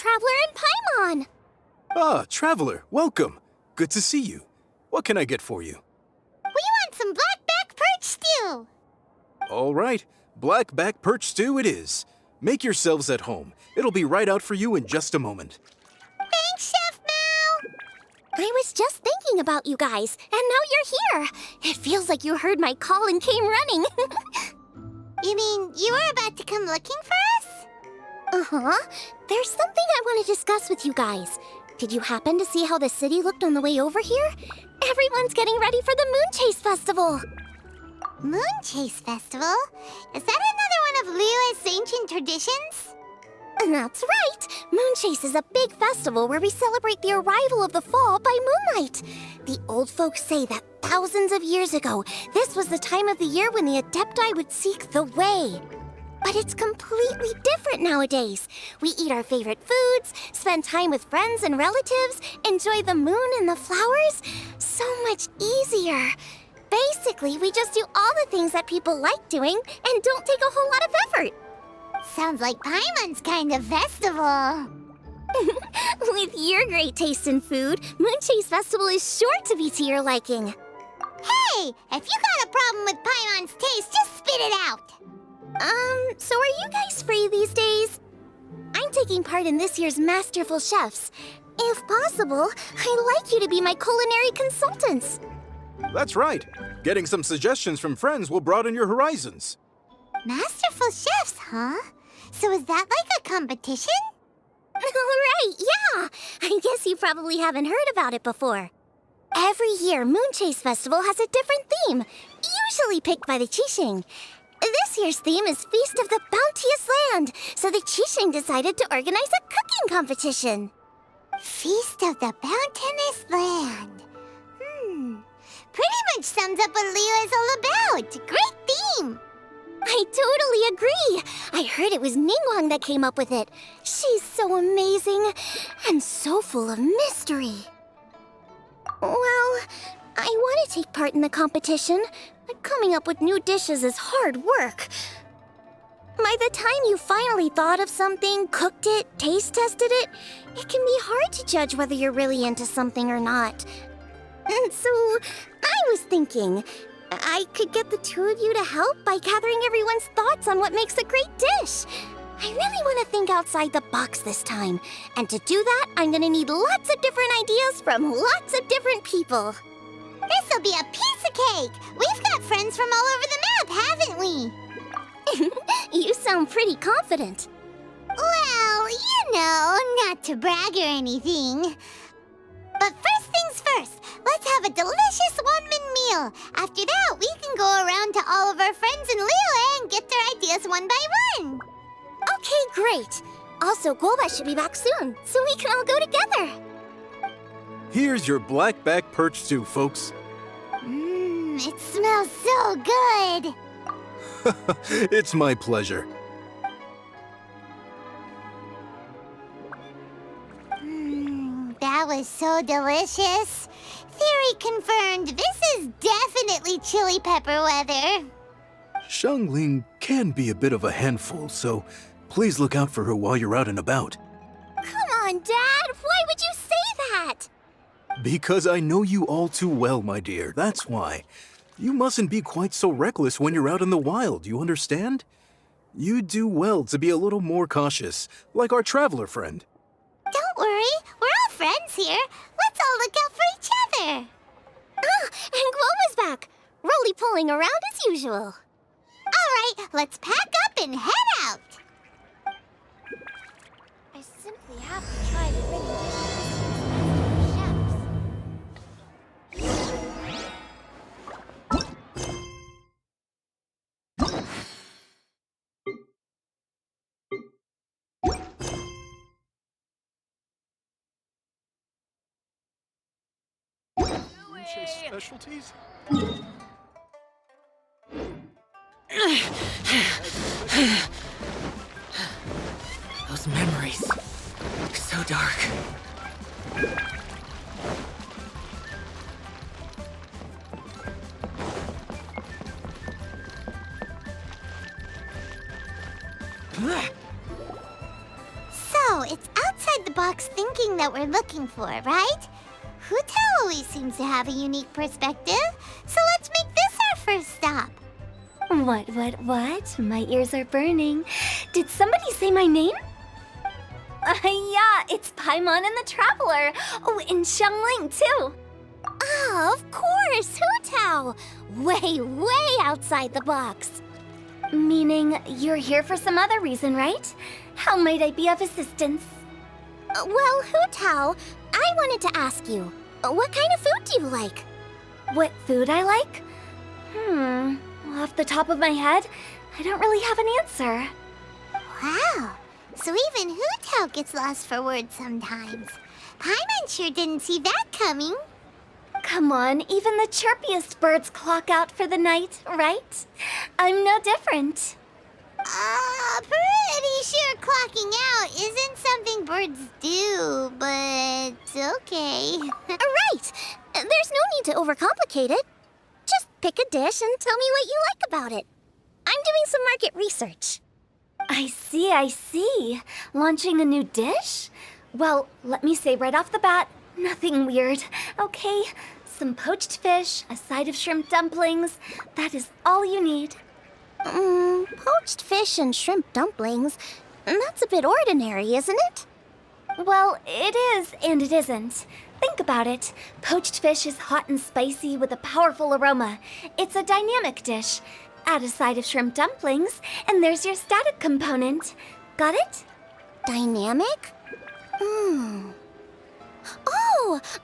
Traveler and Paimon! Ah, Traveler, welcome. Good to see you. What can I get for you? We want some black-back perch stew! All right, black back perch stew it is. Make yourselves at home. It'll be right out for you in just a moment. Thanks, Chef Mao! I was just thinking about you guys, and now you're here! It feels like you heard my call and came running. You mean you were about to come looking for us? Uh-huh. There's something I want to discuss with you guys. Did you happen to see how the city looked on the way over here? Everyone's getting ready for the Moon Chase Festival. Moon Chase Festival? Is that another one of Liyue's ancient traditions? That's right! Moon Chase is a big festival where we celebrate the arrival of the fall by moonlight. The old folks say that thousands of years ago, this was the time of the year when the Adepti would seek the way. But it's completely different nowadays. We eat our favorite foods, spend time with friends and relatives, enjoy the moon and the flowers. So much easier. Basically, we just do all the things that people like doing and don't take a whole lot of effort. Sounds like Paimon's kind of festival. With your great taste in food, Moon Chase Festival is sure to be to your liking. Hey, if you got a problem with Paimon's taste, just spit it out. So are you guys free these days? I'm taking part in this year's Masterful Chefs. If possible, I'd like you to be my culinary consultants. That's right. Getting some suggestions from friends will broaden your horizons. Masterful Chefs, huh? So is that like a competition? Right, yeah! I guess you probably haven't heard about it before. Every year, Moon Chase Festival has a different theme, usually picked by the Qixing. This year's theme is Feast of the Bounteous Land, so the Qixing decided to organize a cooking competition. Feast of the Bounteous Land. Pretty much sums up what Liyue is all about. Great theme! I totally agree. I heard it was Ningguang that came up with it. She's so amazing and so full of mystery. Well, I want to take part in the competition, but coming up with new dishes is hard work. By the time you finally thought of something, cooked it, taste tested it, it can be hard to judge whether you're really into something or not. And so, I was thinking, I could get the two of you to help by gathering everyone's thoughts on what makes a great dish. I really want to think outside the box this time. And to do that, I'm going to need lots of different ideas from lots of different people. This'll be a piece of cake! We've got friends from all over the map, haven't we? You sound pretty confident. Well, you know, not to brag or anything. But first things first, let's have a delicious one-man meal. After that, we can go around to all of our friends in Liyue and get their ideas one by one. Okay, great. Also, Golba should be back soon, so we can all go together. Here's your black back perch stew, folks. It smells so good. It's my pleasure. That was so delicious. Theory confirmed, this is definitely chili pepper weather. Xiangling can be a bit of a handful, so please look out for her while you're out and about. Come on, Dad. Why would you say that? Because I know you all too well, my dear. That's why. You mustn't be quite so reckless when you're out in the wild, you understand? You do well to be a little more cautious, like our traveler friend. Don't worry. We're all friends here. Let's all look out for each other. Ah, and Guoma's back. Roly-poling around as usual. All right, let's pack up and head out. I simply have to try to bring Chase specialties? Those memories. So dark. So, it's outside the box thinking that we're looking for, right? Hu Tao always seems to have a unique perspective, so let's make this our first stop. What? My ears are burning. Did somebody say my name? Yeah, it's Paimon and the Traveler. Oh, and Xiangling, too. Ah, of course, Hu Tao! Way outside the box. Meaning you're here for some other reason, right? How might I be of assistance? Well, Hu Tao, I wanted to ask you, what kind of food do you like? What food I like? Off the top of my head, I don't really have an answer. Wow, so even Hu Tao gets lost for words sometimes. Paimon sure didn't see that coming. Come on, even the chirpiest birds clock out for the night, right? I'm no different. Pretty sure clocking out isn't something birds do, but okay. Right! There's no need to overcomplicate it. Just pick a dish and tell me what you like about it. I'm doing some market research. I see. Launching a new dish? Well, let me say right off the bat, nothing weird, okay? Some poached fish, a side of shrimp dumplings. That is all you need. Poached fish and shrimp dumplings. That's a bit ordinary, isn't it? Well, it is and it isn't. Think about it. Poached fish is hot and spicy with a powerful aroma. It's a dynamic dish. Add a side of shrimp dumplings, and there's your static component. Got it? Dynamic? Oh,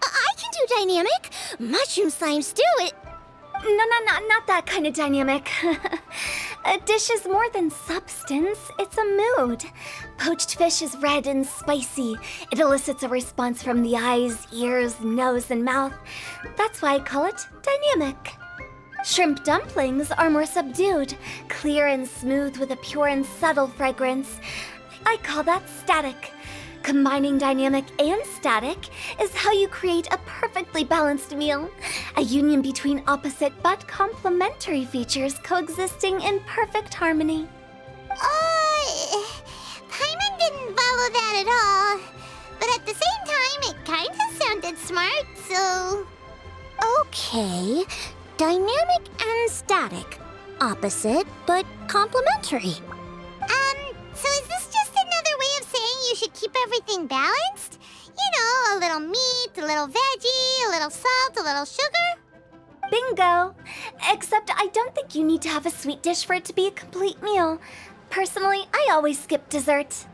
I can do dynamic. Mushroom slime stew it. No, not that kind of dynamic. A dish is more than substance, it's a mood. Poached fish is red and spicy. It elicits a response from the eyes, ears, nose, and mouth. That's why I call it dynamic. Shrimp dumplings are more subdued, clear and smooth with a pure and subtle fragrance. I call that static. Combining dynamic and static is how you create a perfectly balanced meal. A union between opposite but complementary features coexisting in perfect harmony. Paimon didn't follow that at all. But at the same time, it kind of sounded smart, so... Okay, dynamic and static. Opposite, but complementary. So is this just another way of saying you should keep everything balanced? You know, a little meat, a little veggie, a little salt, a little sugar? Bingo! Except I don't think you need to have a sweet dish for it to be a complete meal. Personally, I always skip dessert.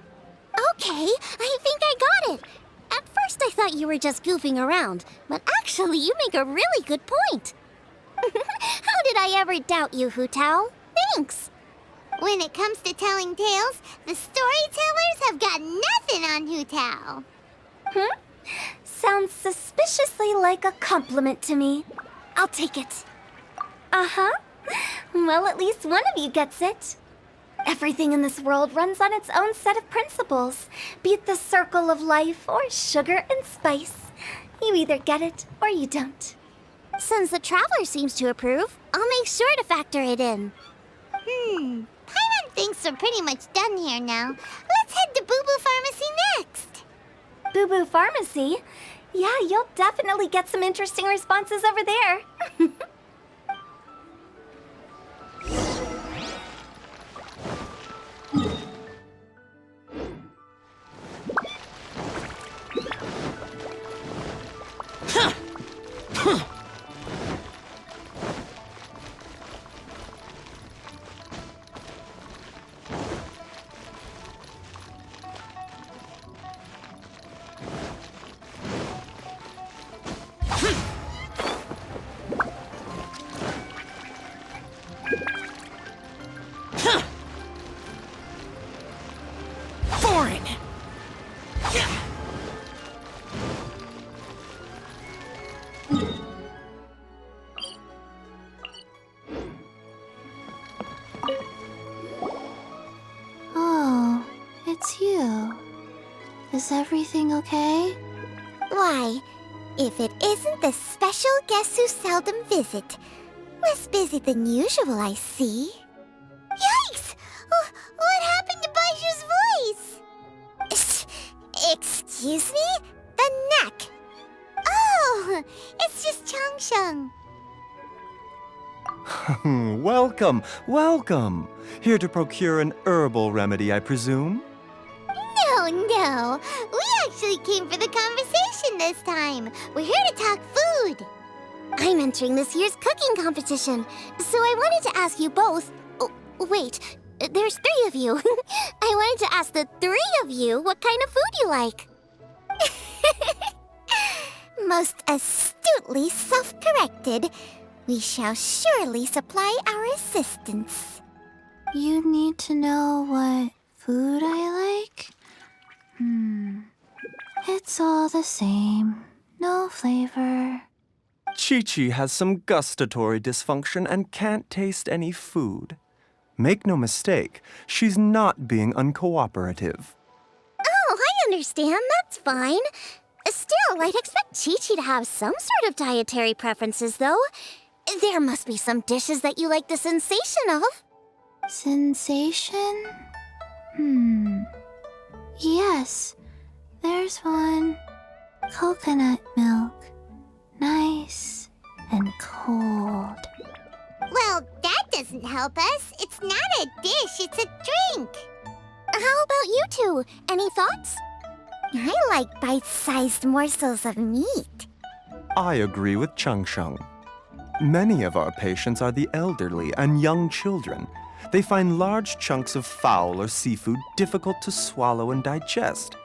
Okay, I think I got it. At first I thought you were just goofing around, but actually you make a really good point. How did I ever doubt you, Hu Tao? Thanks. When it comes to telling tales, the storytellers have got nothing on Hu Tao. Sounds suspiciously like a compliment to me. I'll take it. Uh-huh. Well, at least one of you gets it. Everything in this world runs on its own set of principles, be it the circle of life or sugar and spice. You either get it or you don't. Since the Traveler seems to approve, I'll make sure to factor it in. Paimon thinks we're pretty much done here now. Let's head to Boo Boo Pharmacy next. Boo Boo Pharmacy? Yeah, you'll definitely get some interesting responses over there. Foreign! Oh, it's you. Is everything okay? Why, if it isn't the special guest who seldom visit. Less busy than usual, I see. Yikes! What happened to Baishu's voice? Excuse Excuse me? The neck. Oh, it's just Changsheng. Welcome, welcome. Here to procure an herbal remedy, I presume? No. We actually came for the conversation this time. We're here to talk food. I'm entering this year's cooking competition, so I wanted to ask you both. Oh, wait, there's 3 of you. I wanted to ask the 3 of you what kind of food you like. Most astutely self-corrected. We shall surely supply our assistance. You need to know what food I like? It's all the same. No flavor. Chi-Chi has some gustatory dysfunction and can't taste any food. Make no mistake, she's not being uncooperative. Oh, I understand. That's fine. Still, I'd expect Chi-Chi to have some sort of dietary preferences, though. There must be some dishes that you like the sensation of. Sensation? Yes, there's one. Coconut milk. Nice and cold. Well, that doesn't help us. It's not a dish, it's a drink. How about you two? Any thoughts? I like bite-sized morsels of meat. I agree with Changsheng. Many of our patients are the elderly and young children. They find large chunks of fowl or seafood difficult to swallow and digest.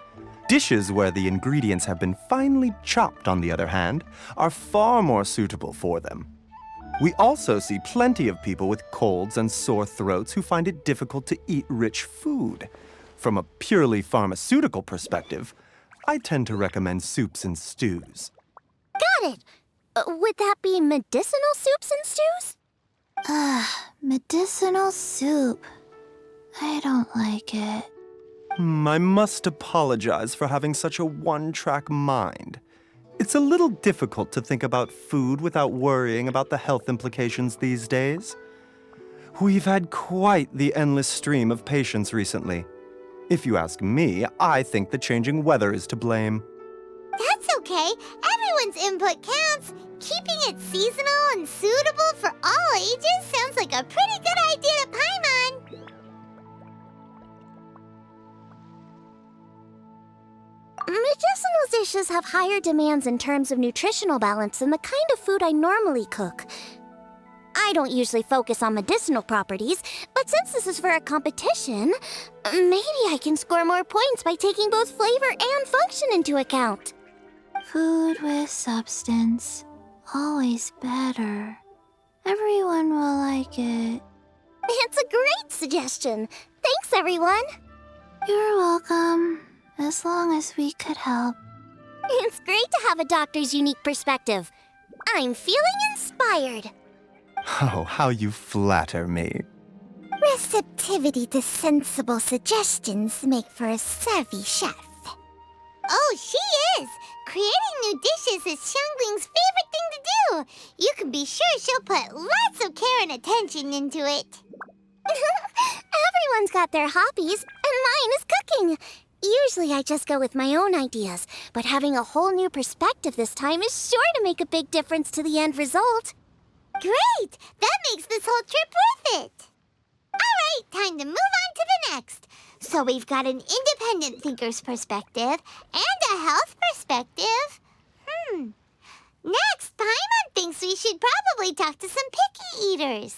Dishes where the ingredients have been finely chopped, on the other hand, are far more suitable for them. We also see plenty of people with colds and sore throats who find it difficult to eat rich food. From a purely pharmaceutical perspective, I tend to recommend soups and stews. Got it. Would that be medicinal soups and stews? Medicinal soup. I don't like it. I must apologize for having such a one-track mind. It's a little difficult to think about food without worrying about the health implications these days. We've had quite the endless stream of patients recently. If you ask me, I think the changing weather is to blame. That's okay. Everyone's input counts. Keeping it seasonal and suitable for all ages sounds like a pretty good idea to Paimon. Medicinal dishes have higher demands in terms of nutritional balance than the kind of food I normally cook. I don't usually focus on medicinal properties, but since this is for a competition, maybe I can score more points by taking both flavor and function into account. Food with substance. Always better. Everyone will like it. It's a great suggestion. Thanks, everyone. You're welcome. As long as we could help. It's great to have a doctor's unique perspective. I'm feeling inspired. Oh, how you flatter me. Receptivity to sensible suggestions make for a savvy chef. Oh, she is! Creating new dishes is Xiangling's favorite thing to do. You can be sure she'll put lots of care and attention into it. Everyone's got their hobbies, and mine is cooking. Usually I just go with my own ideas, but having a whole new perspective this time is sure to make a big difference to the end result. Great! That makes this whole trip worth it! Alright, time to move on to the next. So we've got an independent thinker's perspective and a health perspective. Next, Paimon thinks we should probably talk to some picky eaters.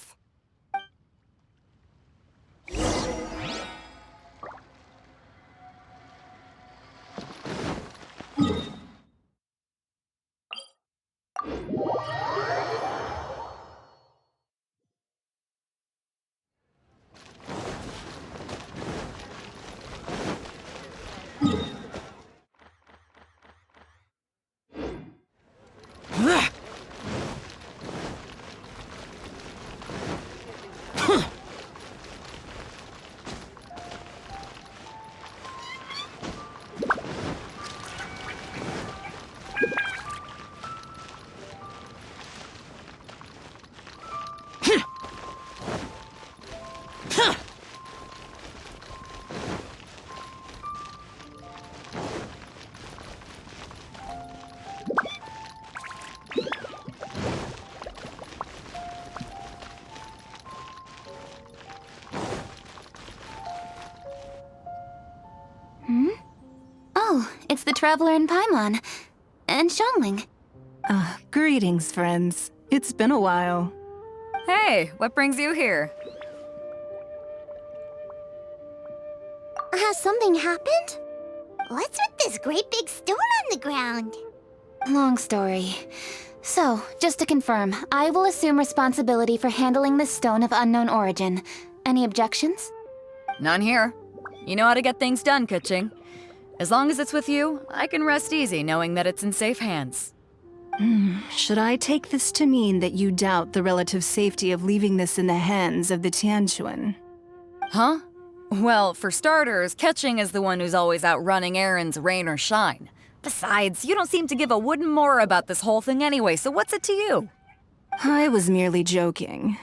Oh, it's the Traveler in Paimon. And Xiangling. Greetings, friends. It's been a while. Hey, what brings you here? Has something happened? What's with this great big stone on the ground? Long story. So, just to confirm, I will assume responsibility for handling this stone of unknown origin. Any objections? None here. You know how to get things done, Kuching. As long as it's with you, I can rest easy knowing that it's in safe hands. Should I take this to mean that you doubt the relative safety of leaving this in the hands of the Tianquan? Huh? Well, for starters, Kuching is the one who's always out running errands, rain or shine. Besides, you don't seem to give a wooden more about this whole thing anyway, so what's it to you? I was merely joking.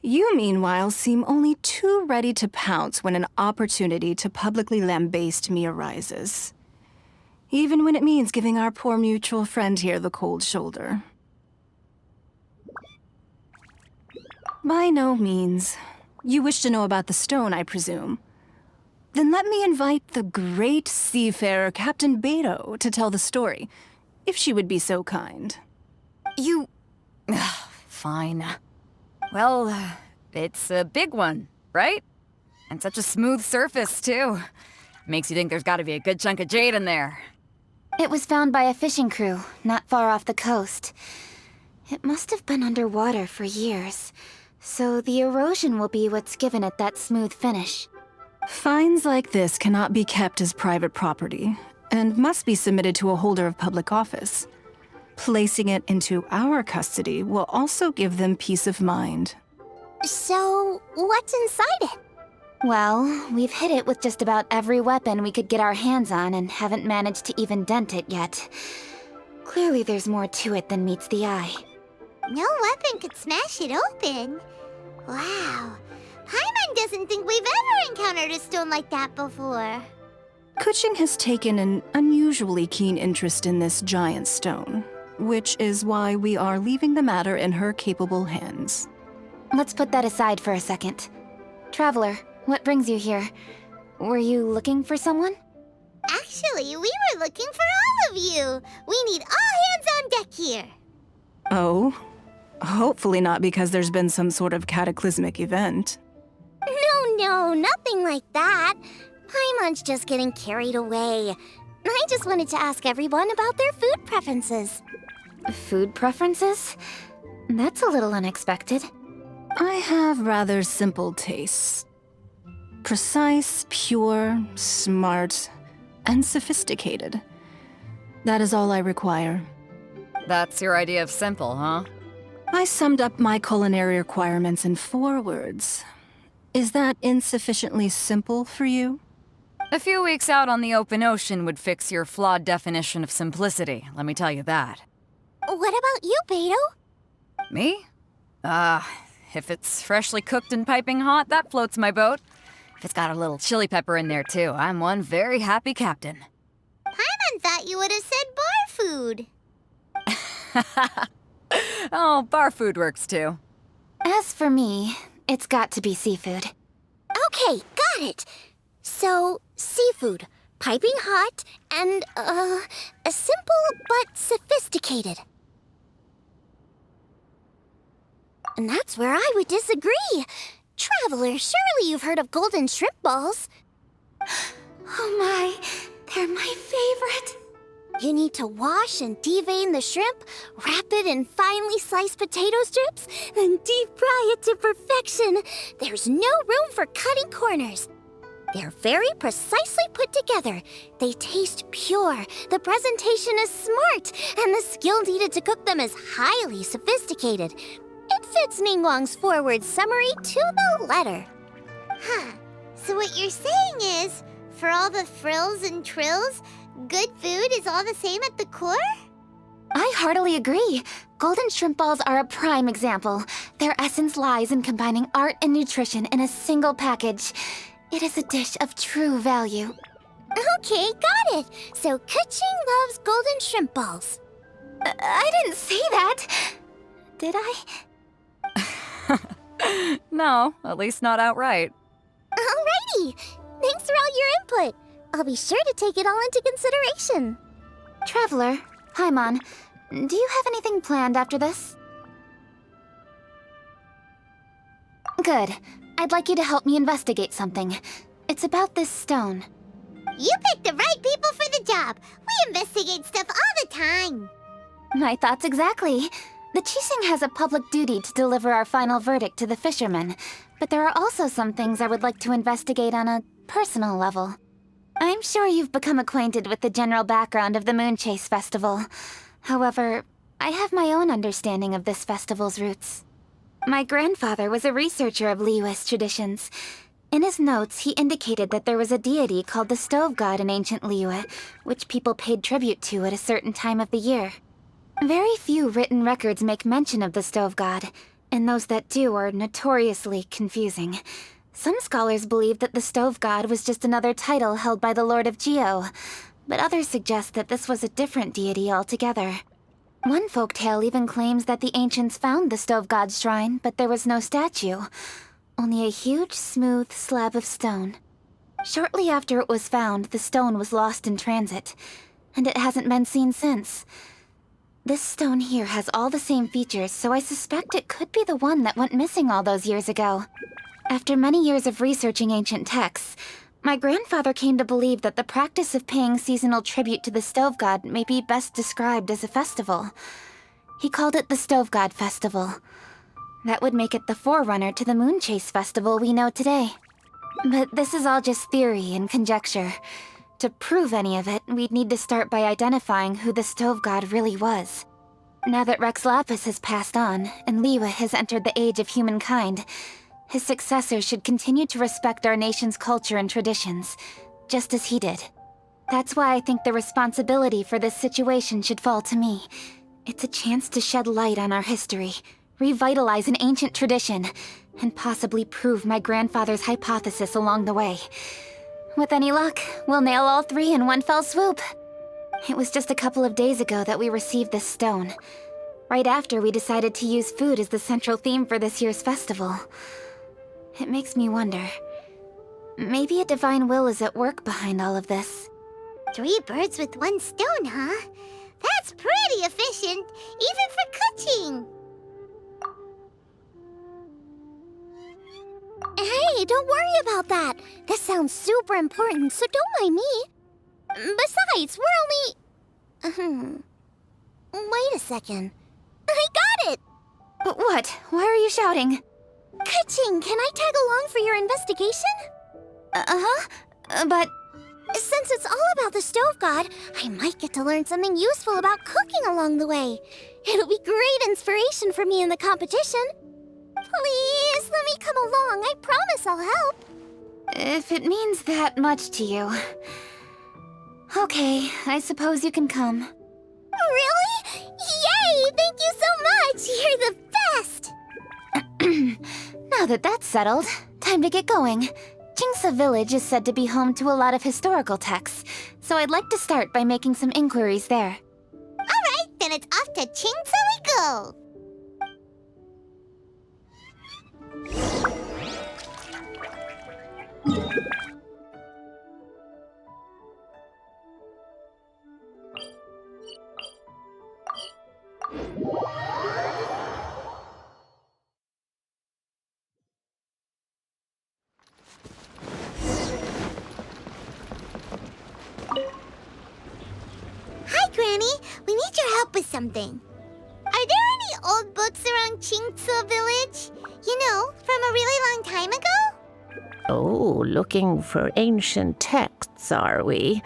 You, meanwhile, seem only too ready to pounce when an opportunity to publicly lambaste me arises. Even when it means giving our poor mutual friend here the cold shoulder. By no means. You wish to know about the stone, I presume. Then let me invite the great seafarer Captain Beto to tell the story, if she would be so kind. You... Fine. Well, it's a big one, right? And such a smooth surface, too. Makes you think there's gotta be a good chunk of jade in there. It was found by a fishing crew, not far off the coast. It must have been underwater for years, so the erosion will be what's given it that smooth finish. Finds like this cannot be kept as private property, and must be submitted to a holder of public office. Placing it into our custody will also give them peace of mind. So, what's inside it? Well, we've hit it with just about every weapon we could get our hands on and haven't managed to even dent it yet. Clearly there's more to it than meets the eye. No weapon could smash it open. Wow. Paimon doesn't think we've ever encountered a stone like that before. Kuching has taken an unusually keen interest in this giant stone, which is why we are leaving the matter in her capable hands. Let's put that aside for a second. Traveler, what brings you here? Were you looking for someone? Actually, we were looking for all of you. We need all hands on deck here. Oh? Hopefully not because there's been some sort of cataclysmic event. No, nothing like that. Paimon's just getting carried away. I just wanted to ask everyone about their food preferences. Food preferences? That's a little unexpected. I have rather simple tastes. Precise, pure, smart, and sophisticated. That is all I require. That's your idea of simple, huh? I summed up my culinary requirements in 4 words. Is that insufficiently simple for you? A few weeks out on the open ocean would fix your flawed definition of simplicity, let me tell you that. What about you, Beto? Me? If it's freshly cooked and piping hot, that floats my boat. If it's got a little chili pepper in there, too, I'm one very happy captain. Paimon thought you would have said bar food. Oh, bar food works, too. As for me, it's got to be seafood. Okay, got it. So, seafood, piping hot, and, simple but sophisticated. And that's where I would disagree. Traveler, surely you've heard of golden shrimp balls. Oh my, they're my favorite. You need to wash and devein the shrimp, wrap it in finely sliced potato strips, then deep fry it to perfection. There's no room for cutting corners. They're very precisely put together. They taste pure, the presentation is smart, and the skill needed to cook them is highly sophisticated. It fits Ningguang's forward summary to the letter. Huh. So what you're saying is, for all the frills and trills, good food is all the same at the core? I heartily agree. Golden shrimp balls are a prime example. Their essence lies in combining art and nutrition in a single package. It is a dish of true value. Okay, got it. So Kuching loves golden shrimp balls. I didn't say that. Did I? No, at least not outright. Alrighty. Thanks for all your input. I'll be sure to take it all into consideration. Traveler, Paimon, do you have anything planned after this? Good. I'd like you to help me investigate something. It's about this stone. You picked the right people for the job. We investigate stuff all the time. My thoughts exactly. The Qixing has a public duty to deliver our final verdict to the fishermen, but there are also some things I would like to investigate on a personal level. I'm sure you've become acquainted with the general background of the Moonchase Festival. However, I have my own understanding of this festival's roots. My grandfather was a researcher of Liyue's traditions. In his notes, he indicated that there was a deity called the Stove God in ancient Liyue, which people paid tribute to at a certain time of the year. Very few written records make mention of the Stove God, and those that do are notoriously confusing. Some scholars believe that the Stove God was just another title held by the Lord of Geo, but others suggest that this was a different deity altogether. One folktale even claims that the ancients found the Stove God's shrine, but there was no statue, only a huge, smooth slab of stone. Shortly after it was found, the stone was lost in transit, and it hasn't been seen since. This stone here has all the same features, so I suspect it could be the one that went missing all those years ago. After many years of researching ancient texts, my grandfather came to believe that the practice of paying seasonal tribute to the Stove God may be best described as a festival. He called it the Stove God Festival. That would make it the forerunner to the Moonchase Festival we know today. But this is all just theory and conjecture. To prove any of it, we'd need to start by identifying who the Stove God really was. Now that Rex Lapis has passed on, and Liyue has entered the age of humankind, his successors should continue to respect our nation's culture and traditions, just as he did. That's why I think the responsibility for this situation should fall to me. It's a chance to shed light on our history, revitalize an ancient tradition, and possibly prove my grandfather's hypothesis along the way. With any luck, we'll nail all three in one fell swoop. It was just a couple of days ago that we received this stone, right after we decided to use food as the central theme for this year's festival. It makes me wonder. Maybe a divine will is at work behind all of this. 3 birds with 1 stone, huh? That's pretty efficient, even for cooking. Hey, don't worry about that. This sounds super important, so don't mind me. Besides, we're only... Wait a second. I got it! What? Why are you shouting? Ka-ching, can I tag along for your investigation? But... Since it's all about the Stove God, I might get to learn something useful about cooking along the way. It'll be great inspiration for me in the competition. Please, let me come along. I promise I'll help. If it means that much to you... Okay, I suppose you can come. Really? Yay! Thank you so much! You're the best! Now that that's settled, time to get going. Jingsa Village is said to be home to a lot of historical texts, so I'd like to start by making some inquiries there. Alright, then it's off to Jingsa we go! Hi, Granny. We need your help with something. Are there any old books around Jingsa Village? You know, from a really long time ago? Oh, looking for ancient texts, are we?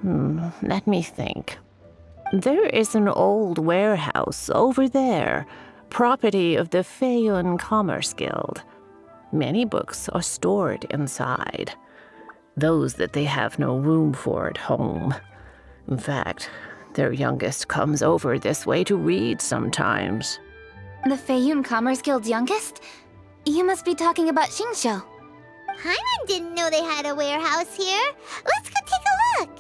Let me think. There is an old warehouse over there, property of the Feiyun Commerce Guild. Many books are stored inside, those that they have no room for at home. In fact, their youngest comes over this way to read sometimes. The Feiyun Commerce Guild's youngest? You must be talking about Xingqiu. Paimon didn't know they had a warehouse here. Let's go take a look.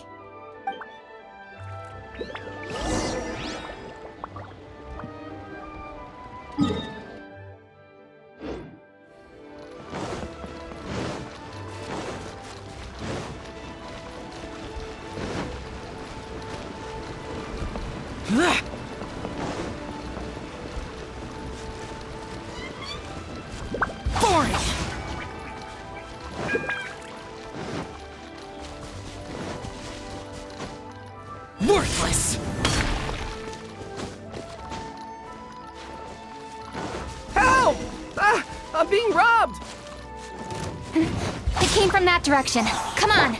Worthless! Help! Ah, I'm being robbed! It came from that direction. Come on.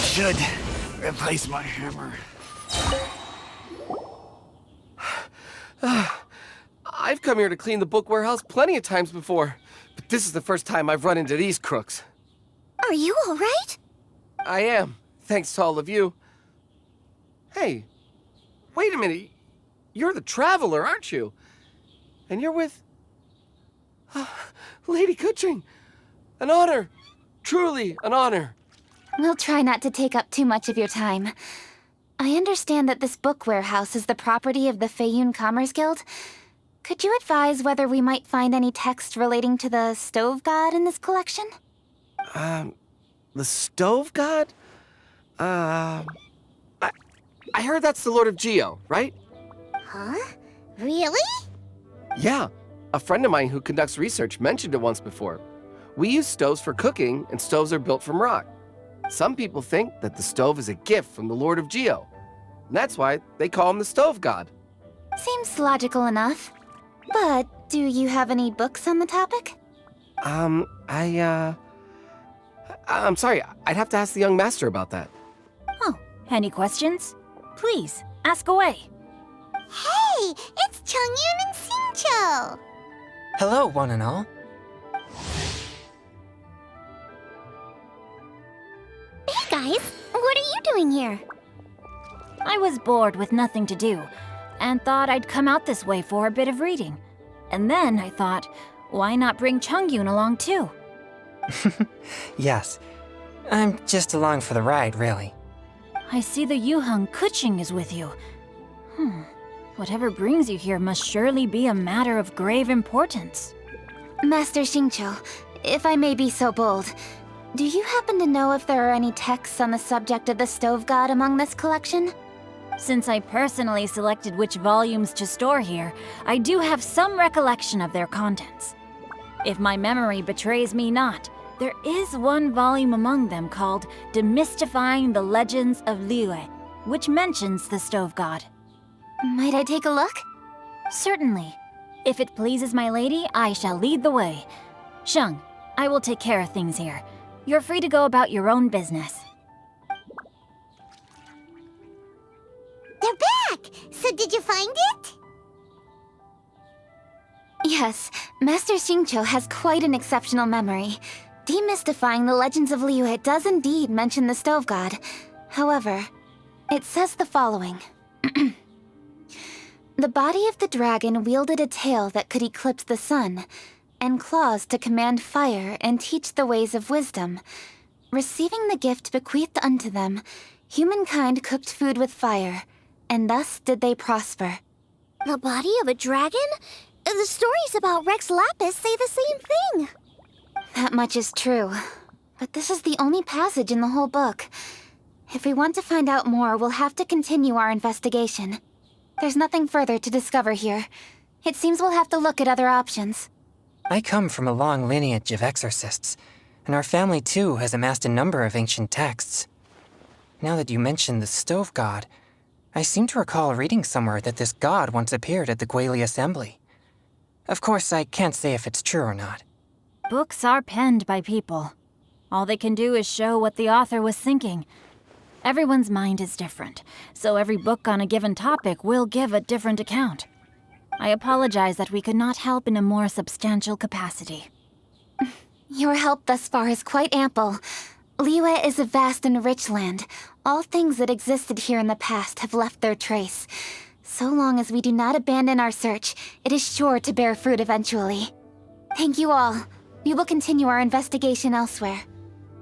Should replace my hammer. I've come here to clean the book warehouse plenty of times before, but this is the first time I've run into these crooks. Are you all right? I am, thanks to all of you. Hey, wait a minute. You're the traveler, aren't you? And you're with... Lady Kuching. An honor. Truly an honor. We'll try not to take up too much of your time. I understand that this book warehouse is the property of the Feiyun Commerce Guild. Could you advise whether we might find any text relating to the stove god in this collection? The stove god? I heard that's the Lord of Geo, right? Huh? Really? Yeah. A friend of mine who conducts research mentioned it once before. We use stoves for cooking, and stoves are built from rock. Some people think that the stove is a gift from the Lord of Geo. And that's why they call him the stove god. Seems logical enough. But do you have any books on the topic? I'm sorry, I'd have to ask the young master about that. Oh, any questions? Please, ask away. Hey, it's Chongyun and Xingqiu. Hello, one and all. Hey guys, what are you doing here? I was bored with nothing to do, and thought I'd come out this way for a bit of reading. And then I thought, why not bring Chongyun along too? Yes. I'm just along for the ride, really. I see the Yuheng Kuching is with you. Whatever brings you here must surely be a matter of grave importance. Master Xingqiu, if I may be so bold, do you happen to know if there are any texts on the subject of the stove god among this collection? Since I personally selected which volumes to store here, I do have some recollection of their contents. If my memory betrays me not, there is one volume among them called Demystifying the Legends of Liyue, which mentions the stove god. Might I take a look? Certainly. If it pleases my lady, I shall lead the way. Sheng, I will take care of things here. You're free to go about your own business. They're back! So did you find it? Yes, Master Xingqiu has quite an exceptional memory. Demystifying the Legends of Liyue does indeed mention the stove god. However, it says the following. The body of the dragon wielded a tail that could eclipse the sun, and claws to command fire and teach the ways of wisdom. Receiving the gift bequeathed unto them, humankind cooked food with fire, and thus did they prosper. The body of a dragon? The stories about Rex Lapis say the same thing. That much is true, but this is the only passage in the whole book. If we want to find out more, we'll have to continue our investigation. There's nothing further to discover here. It seems we'll have to look at other options. I come from a long lineage of exorcists, and our family too has amassed a number of ancient texts. Now that you mention the stove god, I seem to recall reading somewhere that this god once appeared at the Guili Assembly. Of course, I can't say if it's true or not. Books are penned by people. All they can do is show what the author was thinking. Everyone's mind is different, so every book on a given topic will give a different account. I apologize that we could not help in a more substantial capacity. Your help thus far is quite ample. Liyue is a vast and rich land. All things that existed here in the past have left their trace. So long as we do not abandon our search, it is sure to bear fruit eventually. Thank you all. We will continue our investigation elsewhere.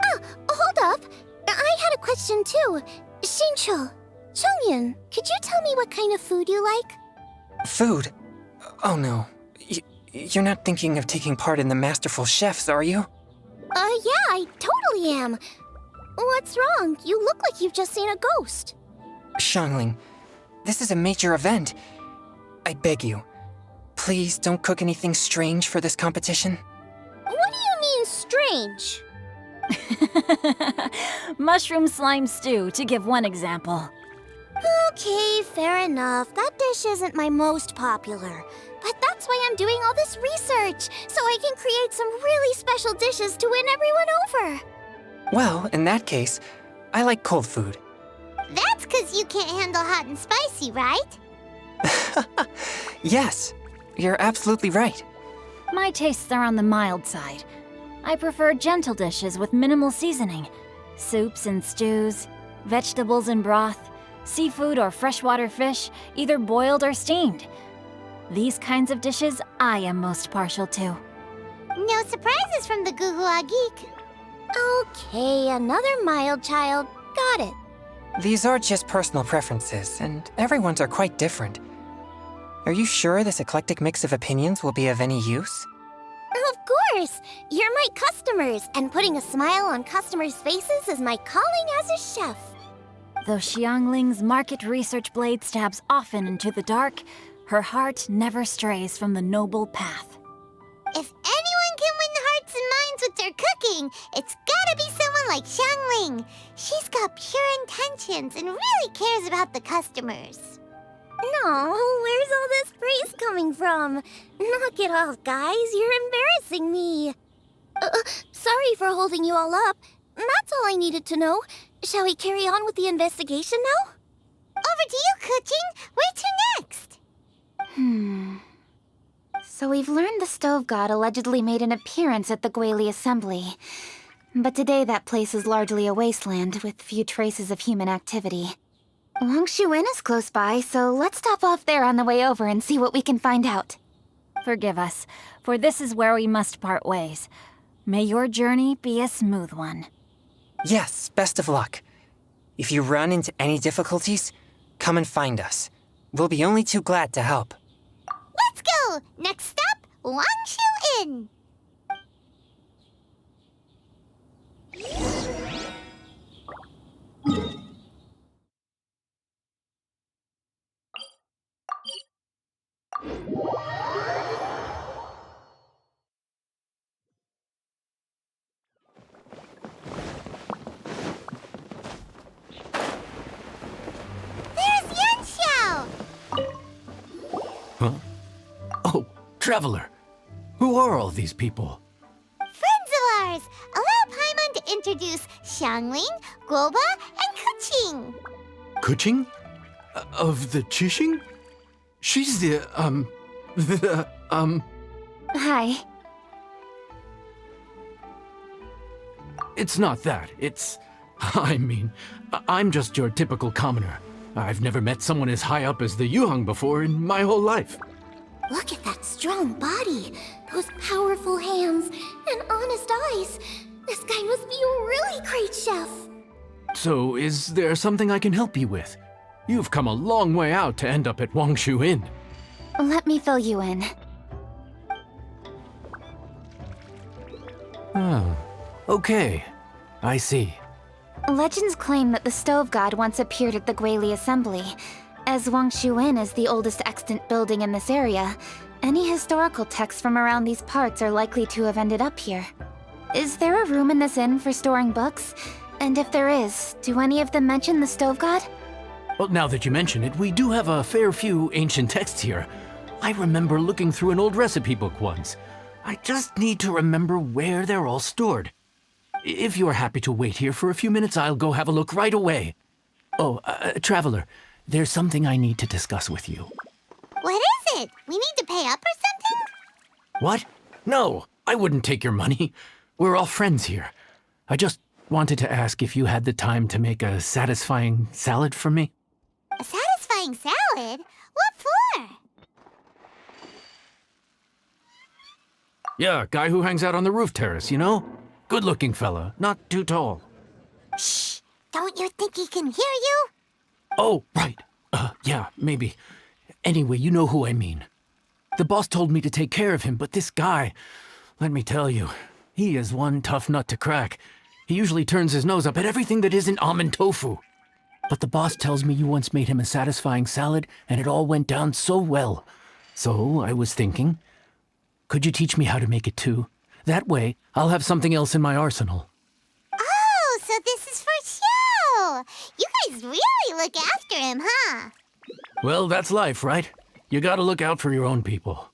Oh, hold up. I had a question too. Xingqiu, Chongyun, could you tell me what kind of food you like? Food? Oh no. You're not thinking of taking part in the Masterful Chefs, are you? Yeah, I totally am. What's wrong? You look like you've just seen a ghost. Xiangling, this is a major event. I beg you, Please don't cook anything strange for this competition. What do you mean, strange? Mushroom slime stew, to give one example. Okay, fair enough. That dish isn't my most popular. But that's why I'm doing all this research, so I can create some really special dishes to win everyone over. Well, in that case, I like cold food. That's 'cause you can't handle hot and spicy, right? Yes, you're absolutely right. My tastes are on the mild side. I prefer gentle dishes with minimal seasoning. Soups and stews, vegetables and broth, seafood or freshwater fish, either boiled or steamed. These kinds of dishes I am most partial to. No surprises from the Guhua Geek. Okay, another mild child. Got it. These are just personal preferences, and everyone's are quite different. Are you sure this eclectic mix of opinions will be of any use? Of course! You're my customers, and putting a smile on customers' faces is my calling as a chef. Though Xiangling's market research blade stabs often into the dark, her heart never strays from the noble path. If anyone can win the hearts and minds with their cooking, it's gotta be someone like Xiangling. She's got pure intentions and really cares about the customers. No, where's all this praise coming from? Knock it off, guys. You're embarrassing me. Sorry for holding you all up. That's all I needed to know. Shall we carry on with the investigation now? Over to you, Kuching. Where to next? So we've learned the stove god allegedly made an appearance at the Guili Assembly. But today that place is largely a wasteland with few traces of human activity. Wangshu Inn is close by, so let's stop off there on the way over and see what we can find out. Forgive us, for this is where we must part ways. May your journey be a smooth one. Yes, best of luck. If you run into any difficulties, come and find us. We'll be only too glad to help. Let's go! Next stop, Wangshu Inn! There's Yanxiao! Huh? Oh, Traveler. Who are all these people? Friends of ours! Allow Paimon to introduce Xiangling, Guoba, and Kuching. Kuching? Of the Chishing? She's Hi. It's not that. I'm just your typical commoner. I've never met someone as high up as the Yuheng before in my whole life. Look at that strong body, those powerful hands, and honest eyes. This guy must be a really great chef. So, is there something I can help you with? You've come a long way out to end up at Wangshu Inn. Let me fill you in. Oh, okay. I see. Legends claim that the stove god once appeared at the Guili Assembly. As Wangshu Inn is the oldest extant building in this area, any historical texts from around these parts are likely to have ended up here. Is there a room in this inn for storing books? And if there is, do any of them mention the stove god? Well, now that you mention it, we do have a fair few ancient texts here. I remember looking through an old recipe book once. I just need to remember where they're all stored. If you're happy to wait here for a few minutes, I'll go have a look right away. Oh, Traveler, there's something I need to discuss with you. What is it? We need to pay up or something? What? No, I wouldn't take your money. We're all friends here. I just wanted to ask if you had the time to make a satisfying salad for me. A satisfying salad? What for? Yeah, guy who hangs out on the roof terrace, you know? Good-looking fella, not too tall. Shh! Don't you think he can hear you? Oh, right. Yeah, maybe. Anyway, you know who I mean. The boss told me to take care of him, but this guy, let me tell you, he is one tough nut to crack. He usually turns his nose up at everything that isn't almond tofu. But the boss tells me you once made him a satisfying salad, and it all went down so well. So I was thinking, could you teach me how to make it too? That way, I'll have something else in my arsenal. Oh, so this is for show! You guys really look after him, huh? Well, that's life, right? You gotta look out for your own people.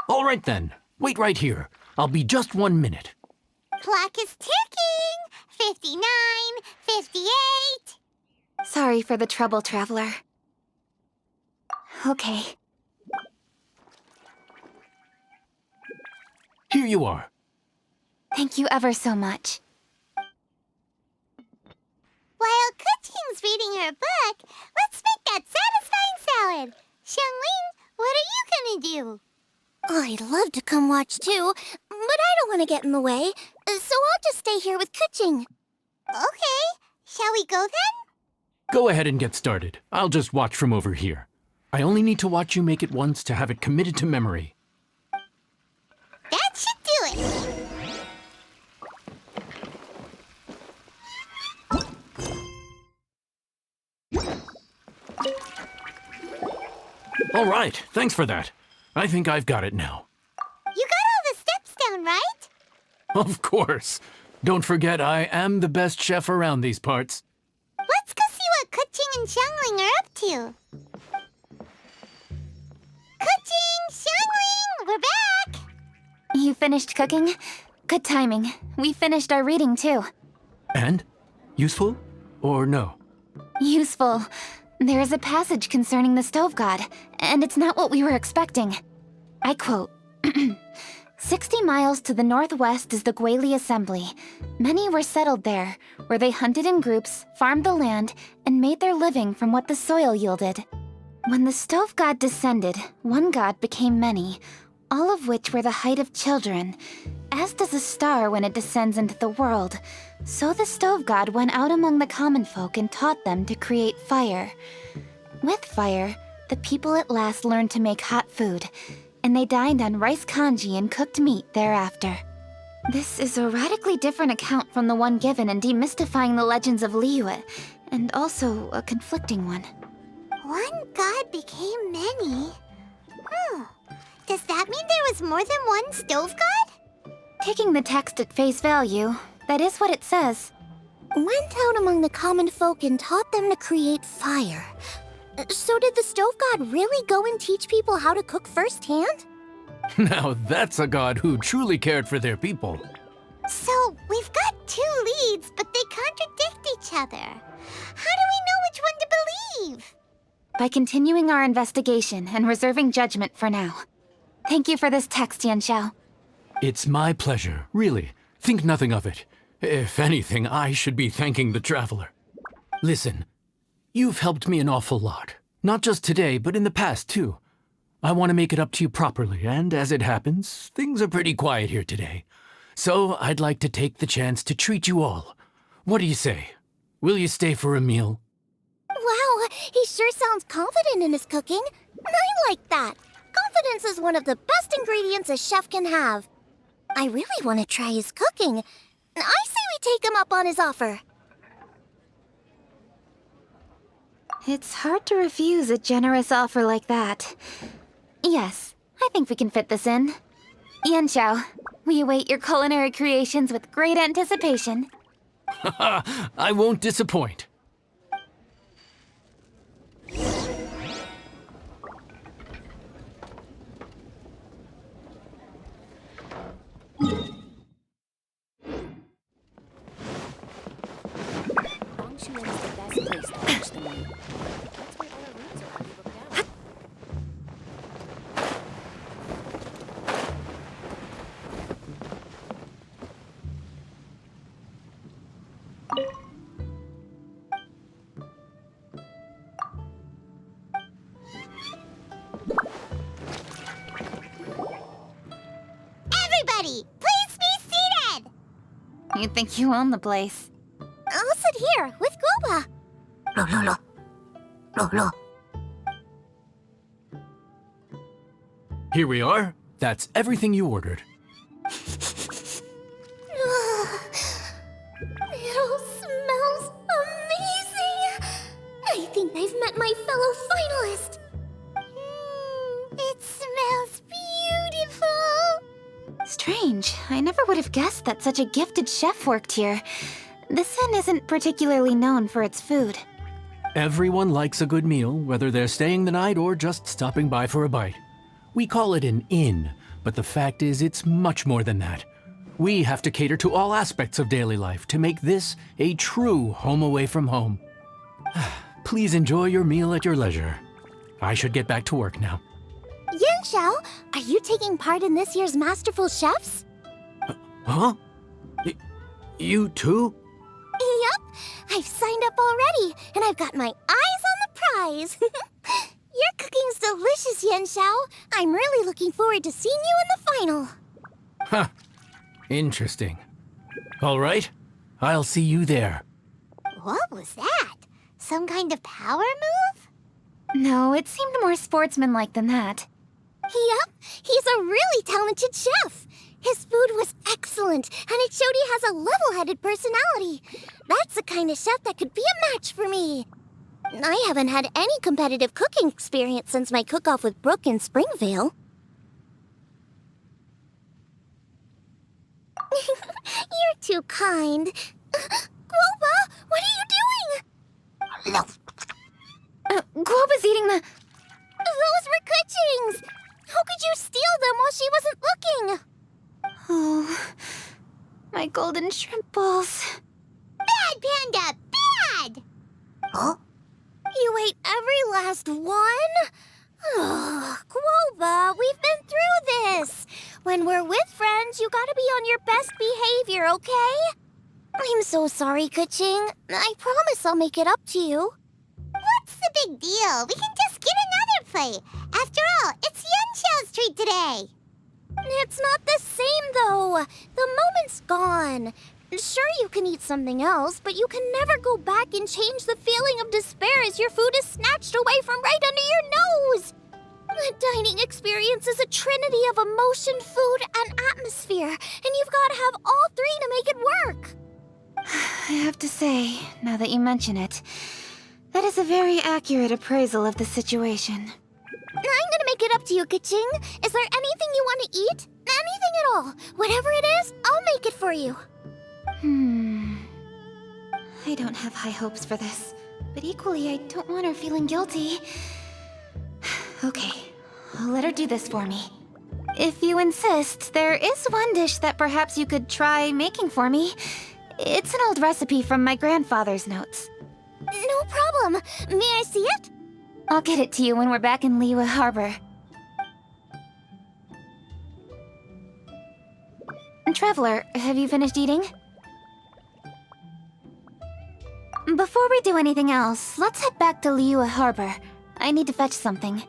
All right then, wait right here. I'll be just 1 minute. Clock is ticking! 59, 58... Sorry for the trouble, Traveler. Okay. Here you are. Thank you ever so much. While Kuching's reading her book, let's make that satisfying salad. Xiangling, what are you gonna do? I'd love to come watch too, but I don't want to get in the way, so I'll just stay here with Kuching. Okay, shall we go then? Go ahead and get started. I'll just watch from over here. I only need to watch you make it once to have it committed to memory. That should do it. All right, thanks for that. I think I've got it now. You got all the steps down, right? Of course. Don't forget, I am the best chef around these parts. Let's go see what Kuching and Xiangling are up to. Kuching, Xiangling, we're back! You finished cooking? Good timing. We finished our reading too. And? Useful? Or no? Useful. There is a passage concerning the stove god, and it's not what we were expecting. I quote, 60 miles to the northwest is the Guili Assembly. Many were settled there, where they hunted in groups, farmed the land, and made their living from what the soil yielded. When the stove god descended, one god became many, all of which were the height of children. As does a star when it descends into the world, so the stove god went out among the common folk and taught them to create fire. With fire, the people at last learned to make hot food, and they dined on rice congee and cooked meat thereafter. This is a radically different account from the one given in Demystifying the Legends of Liyue, and also a conflicting one. One god became many? Does that mean there was more than one stove god? Taking the text at face value, that is what it says. Went out among the common folk and taught them to create fire. So did the stove god really go and teach people how to cook firsthand? Now that's a god who truly cared for their people. So, we've got two leads, but they contradict each other. How do we know which one to believe? By continuing our investigation and reserving judgment for now. Thank you for this text, Yanxiao. It's my pleasure, really. Think nothing of it. If anything, I should be thanking the traveler. Listen, you've helped me an awful lot. Not just today, but in the past, too. I want to make it up to you properly, and as it happens, things are pretty quiet here today. So I'd like to take the chance to treat you all. What do you say? Will you stay for a meal? Wow, he sure sounds confident in his cooking. I like that. Confidence is one of the best ingredients a chef can have. I really want to try his cooking. I say we take him up on his offer. It's hard to refuse a generous offer like that. Yes, I think we can fit this in. Yanxiao, we await your culinary creations with great anticipation. I won't disappoint. Wangshu Inn is the best place to watch the moon. That's where all our rooms are when you look down. Everybody, please be seated! You think you own the place? I'll sit here with Goba. Here we are. That's everything you ordered. It all smells amazing. I think I've met my fellow finalist! It smells beautiful! Strange. I never would have guessed that such a gifted chef worked here. This inn isn't particularly known for its food. Everyone likes a good meal, whether they're staying the night or just stopping by for a bite. We call it an inn, but the fact is it's much more than that. We have to cater to all aspects of daily life to make this a true home away from home. Please enjoy your meal at your leisure. I should get back to work now. Yanxiao, are you taking part in this year's Masterful Chefs? Huh? You too? Yup, I've signed up already, and I've got my eyes on the prize. Your cooking's delicious, Yanxiao. I'm really looking forward to seeing you in the final. Huh. Interesting. All right, I'll see you there. What was that? Some kind of power move? No, it seemed more sportsmanlike than that. Yup, he's a really talented chef. His food was excellent, and it showed he has a level-headed personality. That's the kind of chef that could be a match for me. I haven't had any competitive cooking experience since my cook-off with Brooke in Springvale. You're too kind. Guoba, what are you doing? Guoba's eating the... Those were Kuching's! How could you steal them while she wasn't looking? Oh, my golden shrimp balls. Bad, Panda! Bad! Huh? You ate every last one? Oh, Guoba, we've been through this. When we're with friends, you gotta be on your best behavior, okay? I'm so sorry, Kuching. I promise I'll make it up to you. What's the big deal? We can just get another plate. After all, it's Yanxiao's treat today. It's not the same, though. The moment's gone. Sure, you can eat something else, but you can never go back and change the feeling of despair as your food is snatched away from right under your nose. The dining experience is a trinity of emotion, food, and atmosphere, and you've got to have all three to make it work. I have to say, now that you mention it, that is a very accurate appraisal of the situation. I'm gonna make it up to you, Kuching. Is there anything you want to eat? Anything at all. Whatever it is, I'll make it for you. I don't have high hopes for this, but equally I don't want her feeling guilty. Okay, I'll let her do this for me. If you insist, there is one dish that perhaps you could try making for me. It's an old recipe from my grandfather's notes. No problem. May I see it? I'll get it to you when we're back in Liyue Harbor. Traveler, have you finished eating? Before we do anything else, let's head back to Liyue Harbor. I need to fetch something.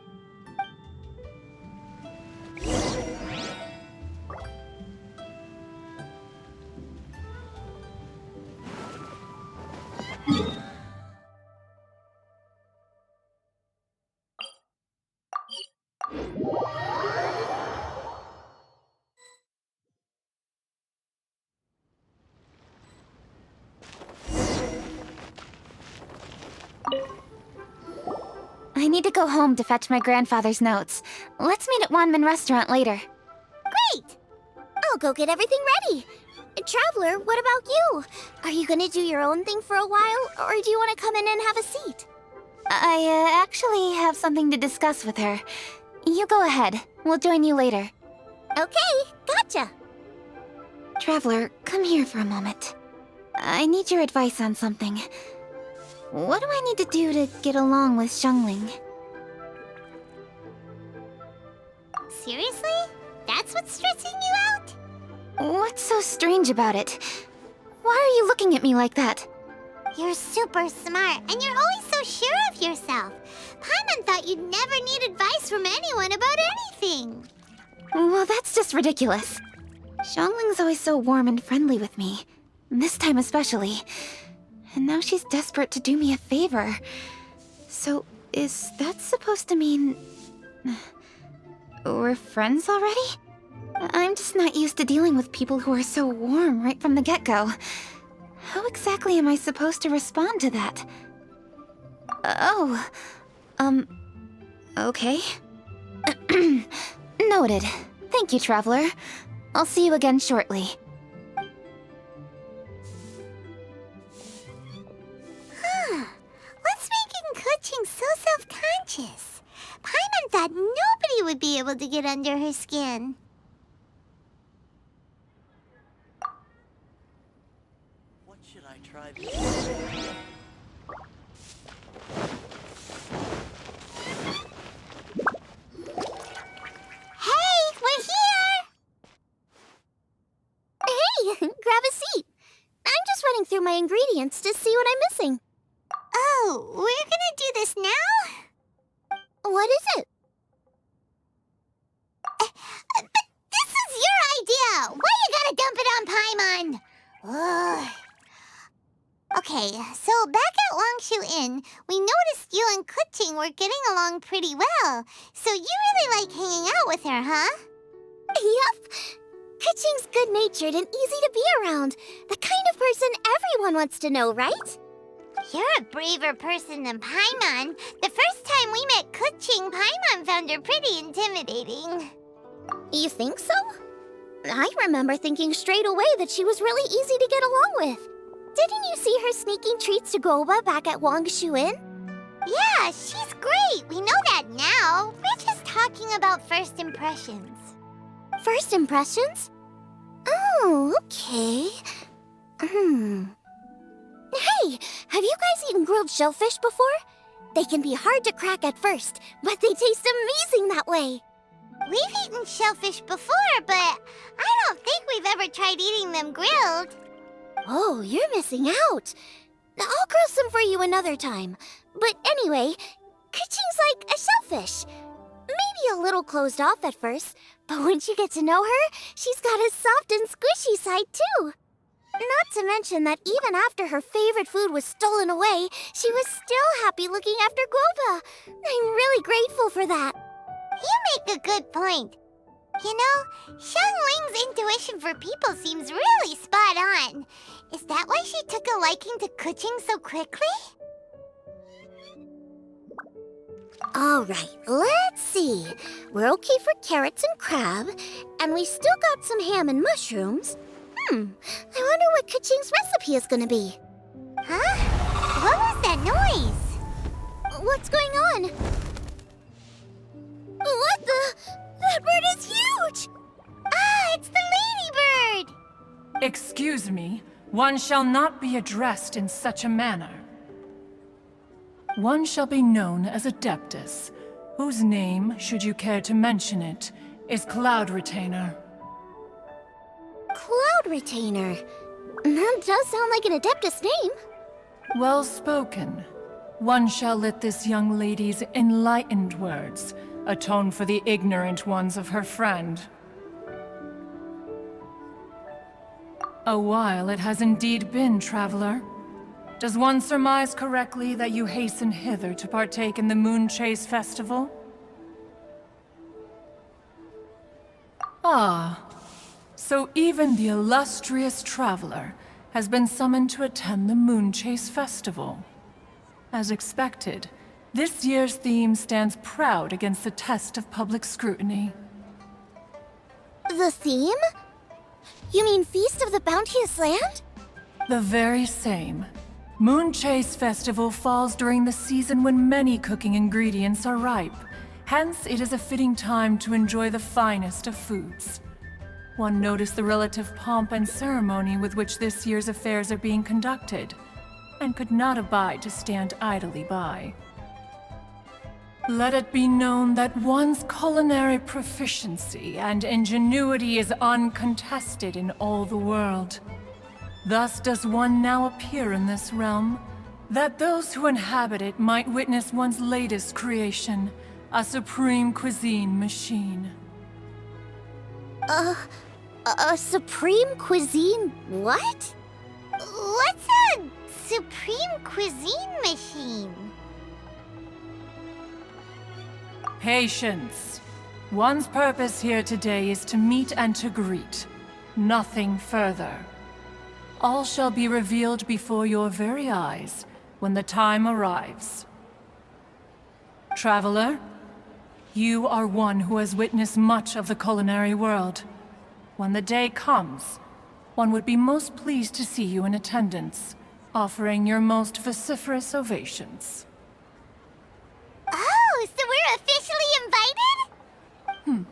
I need to go home to fetch my grandfather's notes. Let's meet at Wanmin Restaurant later. Great! I'll go get everything ready. Traveler, what about you? Are you gonna do your own thing for a while, or do you want to come in and have a seat? I actually have something to discuss with her. You go ahead. We'll join you later. Okay, gotcha. Traveler, come here for a moment. I need your advice on something. What do I need to do to get along with Xiangling? Seriously? That's what's stressing you out? What's so strange about it? Why are you looking at me like that? You're super smart, and you're always so sure of yourself. Paimon thought you'd never need advice from anyone about anything. Well, that's just ridiculous. Xiangling's always so warm and friendly with me. This time especially. And now she's desperate to do me a favor. So, is that supposed to mean... we're friends already? I'm just not used to dealing with people who are so warm right from the get-go. How exactly am I supposed to respond to that? Oh, Okay. Noted. Thank you, Traveler. I'll see you again shortly. What's making Kuching so self-conscious? Paimon thought nobody would be able to get under her skin. What should I try this? Hey, we're here! Hey, grab a seat. I'm just running through my ingredients to see what I'm missing. Oh, we're gonna do this now? What is it? But this is your idea! Why you gotta dump it on Paimon? Ugh. Okay, so back at Wangshu Inn, we noticed you and Kuching were getting along pretty well. So you really like hanging out with her, huh? Yep. Kuching's good-natured and easy to be around. The kind of person everyone wants to know, right? You're a braver person than Paimon. The first time we met Kuching, Paimon found her pretty intimidating. You think so? I remember thinking straight away that she was really easy to get along with. Didn't you see her sneaking treats to Goba back at Wangshu Inn? Yeah, she's great. We know that now. We're just talking about first impressions. First impressions? Oh, okay. Hey, have you guys eaten grilled shellfish before? They can be hard to crack at first, but they taste amazing that way. We've eaten shellfish before, but I don't think we've ever tried eating them grilled. Oh, you're missing out. I'll grill some for you another time. But anyway, Kuching's like a shellfish. Maybe a little closed off at first, but once you get to know her, she's got a soft and squishy side too. Not to mention that even after her favorite food was stolen away, she was still happy looking after Goba. I'm really grateful for that. You make a good point. You know, Xiangling's intuition for people seems really spot on. Is that why she took a liking to Kuching so quickly? All right, let's see. We're okay for carrots and crab, and we still got some ham and mushrooms. I wonder what Kuching's recipe is gonna be. Huh? What was that noise? What's going on? What the? That bird is huge! Ah, it's the ladybird! Excuse me, one shall not be addressed in such a manner. One shall be known as Adeptus, whose name, should you care to mention it, is Cloud Retainer. Cloud Retainer? That does sound like an Adeptus name. Well spoken. One shall let this young lady's enlightened words atone for the ignorant ones of her friend. A while it has indeed been, traveler. Does one surmise correctly that you hasten hither to partake in the Moon Chase Festival? Ah, so even the illustrious traveler has been summoned to attend the Moon Chase Festival. As expected, this year's theme stands proud against the test of public scrutiny. The theme? You mean Feast of the Bounteous Land? The very same. Moon Chase Festival falls during the season when many cooking ingredients are ripe. Hence, it is a fitting time to enjoy the finest of foods. One noticed the relative pomp and ceremony with which this year's affairs are being conducted, and could not abide to stand idly by. Let it be known that one's culinary proficiency and ingenuity is uncontested in all the world. Thus does one now appear in this realm, that those who inhabit it might witness one's latest creation, a supreme cuisine machine. A supreme cuisine what? What's a supreme cuisine machine? Patience. One's purpose here today is to meet and to greet. Nothing further. All shall be revealed before your very eyes when the time arrives. traveler. You are one who has witnessed much of the culinary world. When the day comes, one would be most pleased to see you in attendance, offering your most vociferous ovations. Oh, so we're officially invited?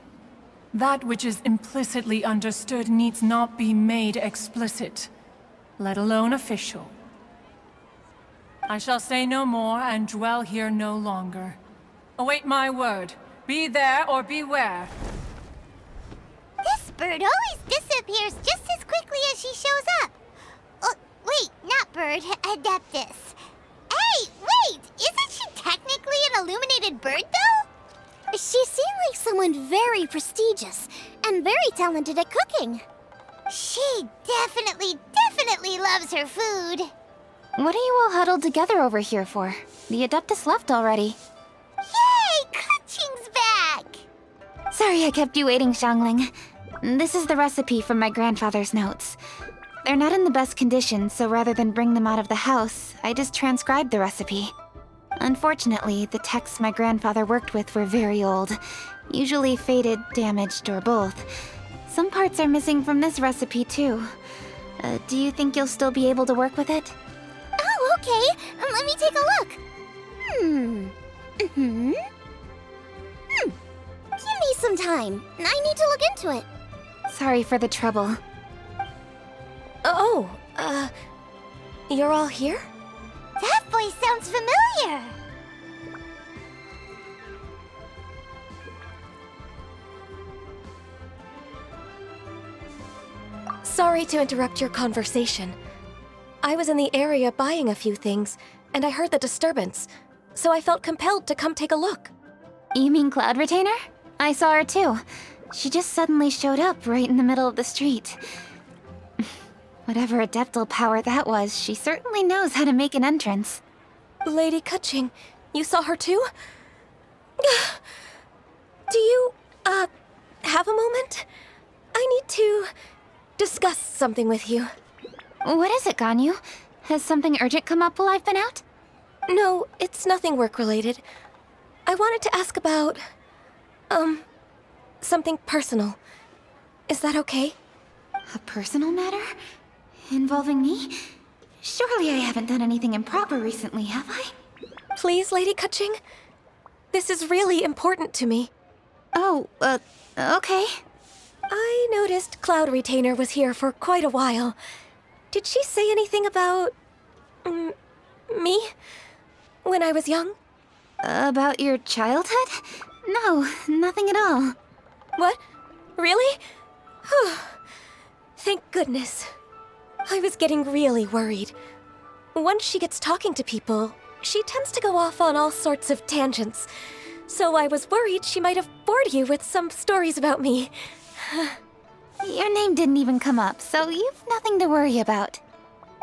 That which is implicitly understood needs not be made explicit, let alone official. I shall say no more and dwell here no longer. Await my word. Be there or beware. This bird always disappears just as quickly as she shows up. Oh, wait, not bird, Adeptus. Hey, wait! Isn't she technically an illuminated bird, though? She seemed like someone very prestigious and very talented at cooking. She definitely loves her food. What are you all huddled together over here for? The Adeptus left already. Yay! Kuching's back! Sorry I kept you waiting, Xiangling. This is the recipe from my grandfather's notes. They're not in the best condition, so rather than bring them out of the house, I just transcribed the recipe. Unfortunately, the texts my grandfather worked with were very old, usually faded, damaged, or both. Some parts are missing from this recipe, too. Do you think you'll still be able to work with it? Oh, okay. Let me take a look. Give me some time. I need to look into it. Sorry for the trouble. You're all here? That voice sounds familiar. Sorry to interrupt your conversation. I was in the area buying a few things, and I heard the disturbance, so I felt compelled to come take a look. You mean Cloud Retainer? I saw her too. She just suddenly showed up right in the middle of the street. Whatever adeptal power that was, she certainly knows how to make an entrance. Lady Kuching, you saw her too? Do you, have a moment? I need to discuss something with you. What is it, Ganyu? Has something urgent come up while I've been out? No, it's nothing work-related. I wanted to ask about, something personal. Is that okay? A personal matter? Involving me? Surely I haven't done anything improper recently, have I? Please, Lady Kuching. This is really important to me. Oh, okay. I noticed Cloud Retainer was here for quite a while. Did she say anything about... me? When I was young? About your childhood? No, nothing at all. What? Really? Thank goodness. I was getting really worried. Once she gets talking to people, she tends to go off on all sorts of tangents. So I was worried she might have bored you with some stories about me. Your name didn't even come up, so you've nothing to worry about.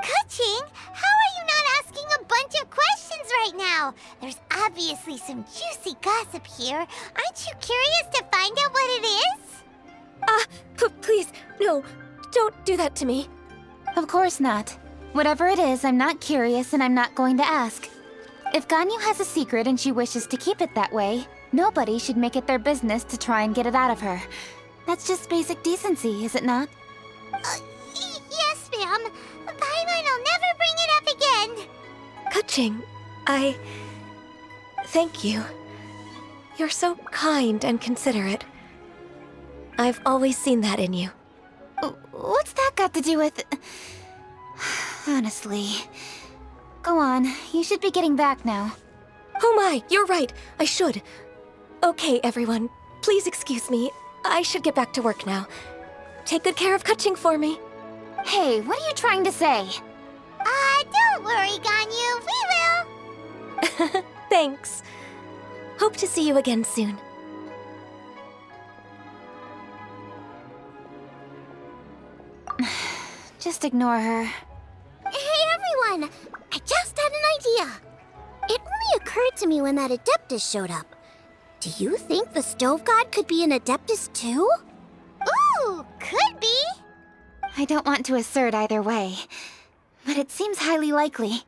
Kuching, how are you not asking a bunch of questions right now? There's obviously some juicy gossip here. Aren't you curious to find out what it is? Please, no, don't do that to me. Of course not. Whatever it is, I'm not curious and I'm not going to ask. If Ganyu has a secret and she wishes to keep it that way, nobody should make it their business to try and get it out of her. That's just basic decency, is it not? Yes, ma'am. Paimon will never bring it up again. Kuching, thank you. You're so kind and considerate. I've always seen that in you. What's that got to do with... Honestly. Go on, you should be getting back now. Oh my, you're right, I should. Okay, everyone, please excuse me. I should get back to work now. Take good care of Kuching for me. Hey, what are you trying to say? Don't worry, Ganyu, we will. Thanks. Hope to see you again soon. Just ignore her. Hey, everyone! I just had an idea. It only occurred to me when that Adeptus showed up. Do you think the Stove God could be an Adeptus too? Ooh, could be. I don't want to assert either way, but it seems highly likely.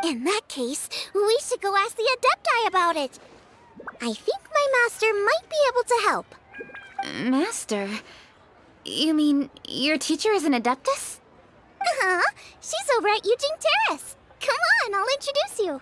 In that case, we should go ask the Adepti about it. I think my master might be able to help. Master? You mean your teacher is an adeptus? Uh-huh. She's over at Yujing Terrace. Come on, I'll introduce you.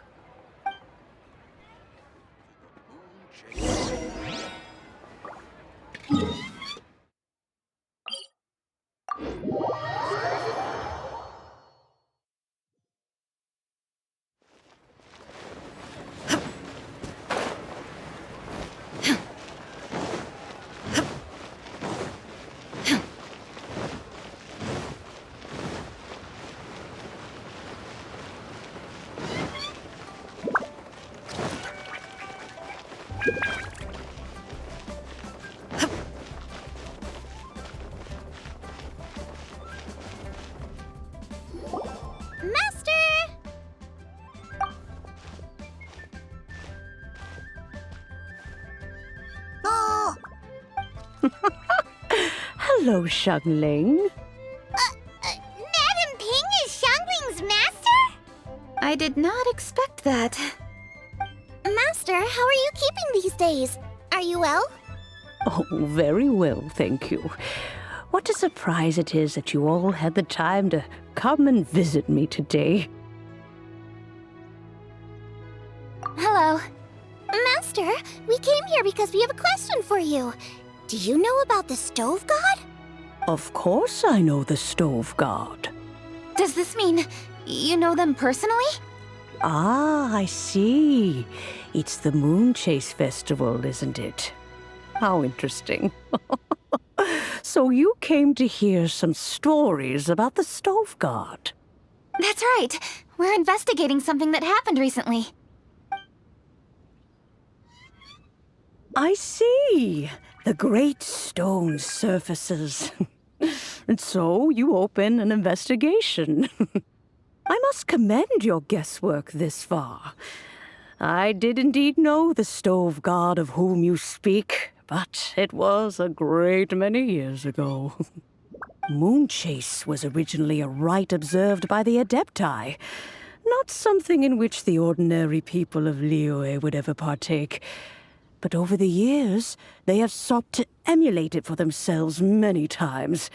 Hello, Xiangling. Madam Ping is Xiangling's master? I did not expect that. Master, how are you keeping these days? Are you well? Oh, very well, thank you. What a surprise it is that you all had the time to come and visit me today. Hello. Master, we came here because we have a question for you. Do you know about the Stove God? Of course I know the Stove God. Does this mean you know them personally? Ah, I see. It's the Moon Chase Festival, isn't it? How interesting. So you came to hear some stories about the Stove God. That's right. We're investigating something that happened recently. I see. The great stone surfaces. And so you open an investigation. I must commend your guesswork this far. I did indeed know the Stove God of whom you speak, but it was a great many years ago. Moon Chase was originally a rite observed by the Adepti, not something in which the ordinary people of Liyue would ever partake. But over the years, they have sought to emulate it for themselves many times,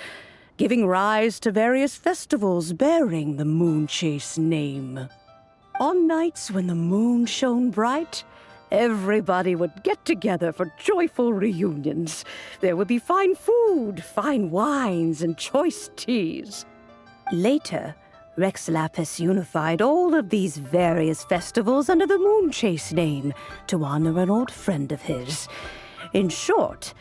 giving rise to various festivals bearing the Moon Chase name. On nights when the moon shone bright, everybody would get together for joyful reunions. There would be fine food, fine wines, and choice teas. Later, Rex Lapis unified all of these various festivals under the Moon Chase name to honor an old friend of his. In short,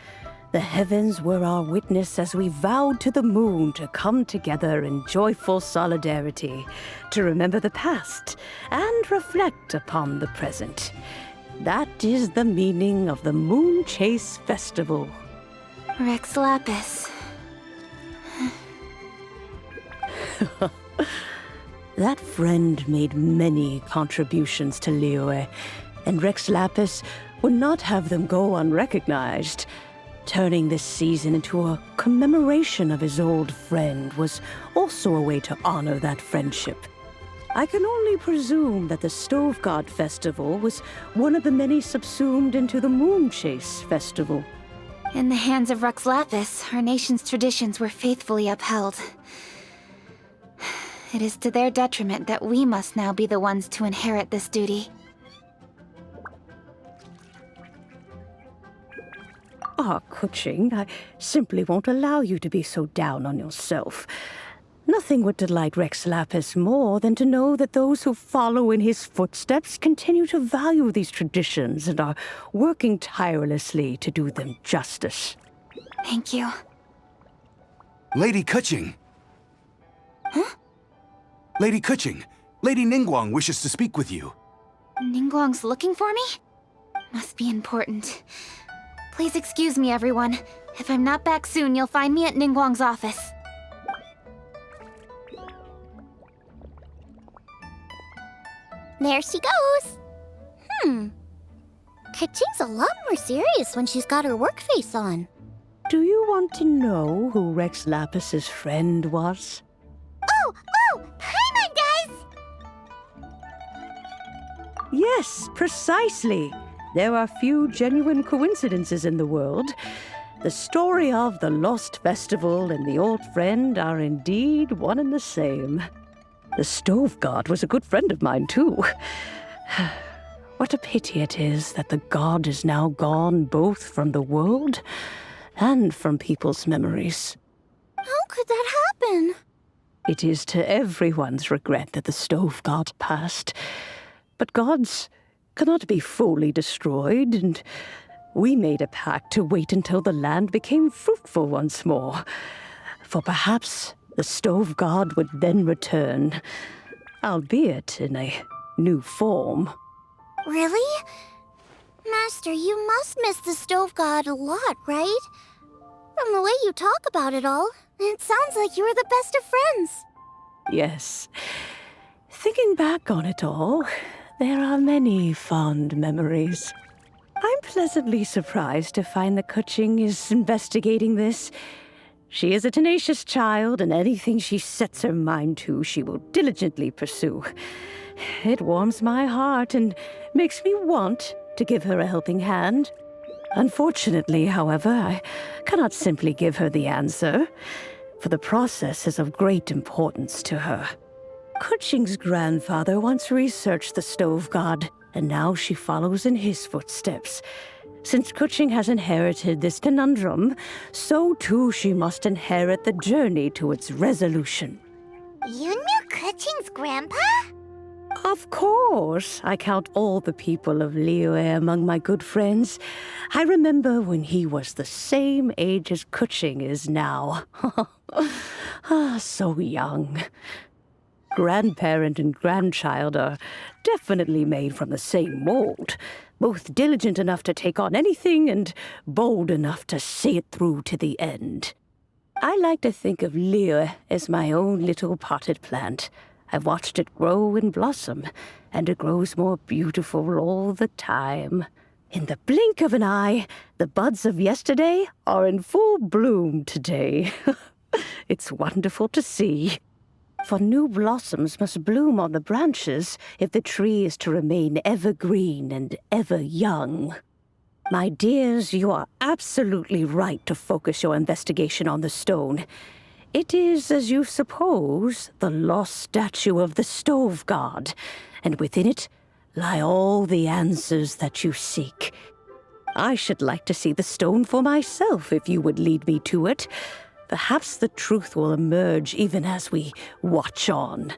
the heavens were our witness as we vowed to the moon to come together in joyful solidarity, to remember the past and reflect upon the present. That is the meaning of the Moon Chase Festival. Rex Lapis. That friend made many contributions to Liyue, and Rex Lapis would not have them go unrecognized. Turning this season into a commemoration of his old friend was also a way to honor that friendship. I can only presume that the Stove God Festival was one of the many subsumed into the Moon Chase Festival. In the hands of Rex Lapis, our nation's traditions were faithfully upheld. It is to their detriment that we must now be the ones to inherit this duty. Ah, Kuching, I simply won't allow you to be so down on yourself. Nothing would delight Rex Lapis more than to know that those who follow in his footsteps continue to value these traditions and are working tirelessly to do them justice. Thank you. Lady Kuching! Huh? Lady Kuching, Lady Ningguang wishes to speak with you. Ningguang's looking for me? Must be important. Please excuse me, everyone. If I'm not back soon, you'll find me at Ningguang's office. There she goes. Kuching's a lot more serious when she's got her work face on. Do you want to know who Rex Lapis's friend was? Oh, Paimon does! Yes, precisely. There are few genuine coincidences in the world. The story of the Lost Festival and the old friend are indeed one and the same. The Stove God was a good friend of mine, too. What a pity it is that the god is now gone both from the world and from people's memories. How could that happen? It is to everyone's regret that the Stove God passed. But gods cannot be fully destroyed, and we made a pact to wait until the land became fruitful once more. For perhaps the Stove God would then return, albeit in a new form. Really? Master, you must miss the Stove God a lot, right? From the way you talk about it all, it sounds like you were the best of friends. Yes. Thinking back on it all, there are many fond memories. I'm pleasantly surprised to find that Kuching is investigating this. She is a tenacious child, and anything she sets her mind to, she will diligently pursue. It warms my heart and makes me want to give her a helping hand. Unfortunately, however, I cannot simply give her the answer, for the process is of great importance to her. Kuching's grandfather once researched the Stove God, and now she follows in his footsteps. Since Kuching has inherited this conundrum, so too she must inherit the journey to its resolution. You knew Kuching's grandpa? Of course. I count all the people of Liyue among my good friends. I remember when he was the same age as Kuching is now. So young. Grandparent and grandchild are definitely made from the same mold. Both diligent enough to take on anything and bold enough to see it through to the end. I like to think of Liyue as my own little potted plant. I've watched it grow and blossom, and it grows more beautiful all the time. In the blink of an eye, the buds of yesterday are in full bloom today. It's wonderful to see. For new blossoms must bloom on the branches if the tree is to remain evergreen and ever young. My dears, you are absolutely right to focus your investigation on the stone. It is, as you suppose, the lost statue of the Stove God, and within it lie all the answers that you seek. I should like to see the stone for myself if you would lead me to it. Perhaps the truth will emerge even as we watch on.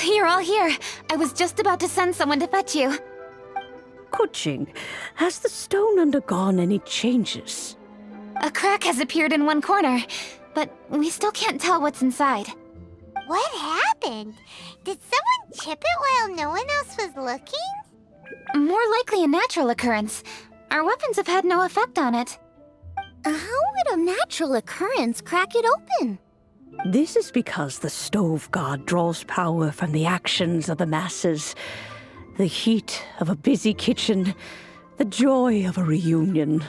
You're all here. I was just about to send someone to fetch you. Kuching, has the stone undergone any changes? A crack has appeared in one corner, but we still can't tell what's inside. What happened? Did someone chip it while no one else was looking? More likely a natural occurrence. Our weapons have had no effect on it. How would a natural occurrence crack it open? This is because the Stove God draws power from the actions of the masses. The heat of a busy kitchen, the joy of a reunion.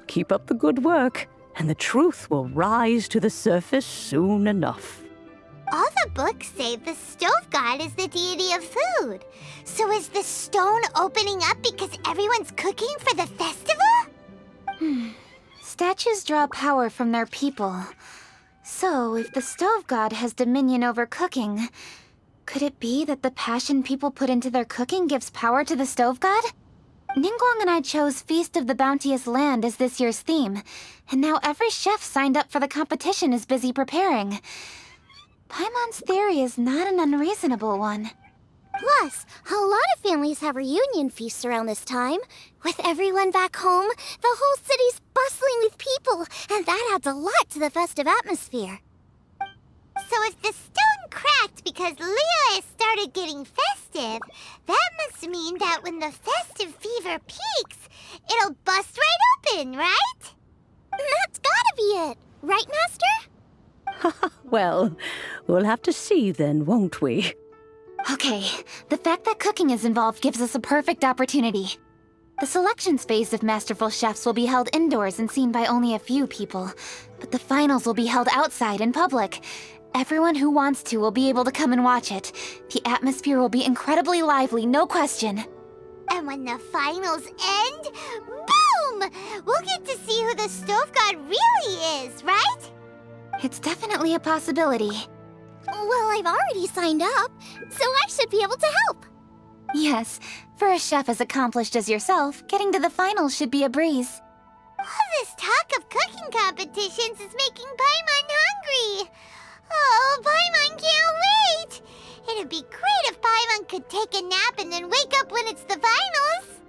Keep up the good work, and the truth will rise to the surface soon enough. All the books say the Stove God is the deity of food. So is the stone opening up because everyone's cooking for the festival? Statues draw power from their people. So, if the Stove God has dominion over cooking, could it be that the passion people put into their cooking gives power to the Stove God? Ningguang and I chose Feast of the Bounteous Land as this year's theme, and now every chef signed up for the competition is busy preparing. Paimon's theory is not an unreasonable one. Plus, a lot of families have reunion feasts around this time. With everyone back home, the whole city's bustling with people, and that adds a lot to the festive atmosphere. So if the stone cracked because Liyue started getting festive, that must mean that when the festive fever peaks, it'll bust right open, right? That's gotta be it. Right, Master? Well, we'll have to see then, won't we? Okay, the fact that cooking is involved gives us a perfect opportunity. The selections phase of Masterful Chefs will be held indoors and seen by only a few people, but the finals will be held outside in public. Everyone who wants to will be able to come and watch it. The atmosphere will be incredibly lively, no question. And when the finals end, boom! We'll get to see who the Stove God really is, right? It's definitely a possibility. Well, I've already signed up, so I should be able to help. Yes, for a chef as accomplished as yourself, getting to the finals should be a breeze. All this talk of cooking competitions is making Paimon hungry. Oh, Paimon can't wait! It'd be great if Paimon could take a nap and then wake up when it's the finals.